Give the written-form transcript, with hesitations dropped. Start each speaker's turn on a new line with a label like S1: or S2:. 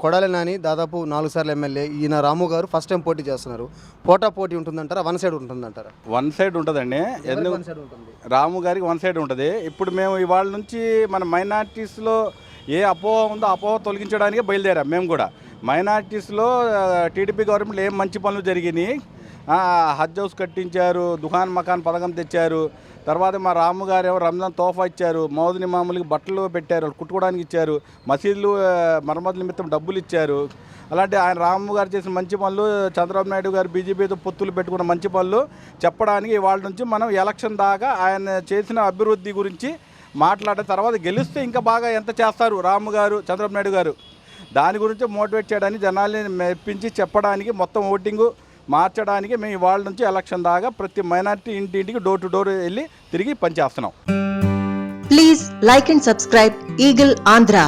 S1: కొడాలి నాని దాదాపు 4 సార్లు ఎమ్మెల్యే. ఈయన రాము గారు ఫస్ట్ టైం పోటీ చేస్తున్నారు. పోటీ ఉంటుందంటారా? వన్ సైడ్ ఉంటుందంటారా?
S2: వన్ సైడ్ ఉంటుందండి. ఎందుకు
S1: వన్ సైడ్ ఉంటుంది?
S2: రాము గారికి వన్ సైడ్ ఉంటుంది. ఇప్పుడు మేము ఇవాళ నుంచి మన మైనార్టీస్లో ఏ అపోహ ఉందో అపోహ తొలగించడానికి బయలుదేరాం. మేము కూడా మైనార్టీస్లో టీడీపీ గవర్నమెంట్లో ఏం మంచి పనులు జరిగినాయి, హజ్ హౌస్ కట్టించారు, దుకాన్ మకాన్ పథకం తెచ్చారు, తర్వాత మా రాము గారు ఏమో రంజాన్ తోఫా ఇచ్చారు, మౌదుని మామూలుగా బట్టలు పెట్టారు, కుట్టుకోవడానికి ఇచ్చారు, మసీదులు మరమ్మతుల నిమిత్తం డబ్బులు ఇచ్చారు. అలాంటి ఆయన రాము గారు చేసిన మంచి పనులు, చంద్రబాబు నాయుడు గారు బీజేపీతో పొత్తులు పెట్టుకున్న మంచి పనులు చెప్పడానికి ఇవాళ నుంచి మనం ఎలక్షన్ దాకా ఆయన చేసిన అభివృద్ధి గురించి మాట్లాడిన తర్వాత గెలిస్తే ఇంకా బాగా ఎంత చేస్తారు రాము గారు, చంద్రబాబు నాయుడు గారు, దాని గురించి మోటివేట్ చేయడానికి, జనాల్ని మెప్పించి చెప్పడానికి, మొత్తం ఓటింగు మార్చడానికి మేము ఇవాళ నుంచి ఎలక్షన్ దాకా ప్రతి మైనారిటీ ఇంటింటికి డోర్ టు డోర్ వెళ్ళి తిరిగి పనిచేస్తున్నాం.
S3: Please like and subscribe eagle Andhra.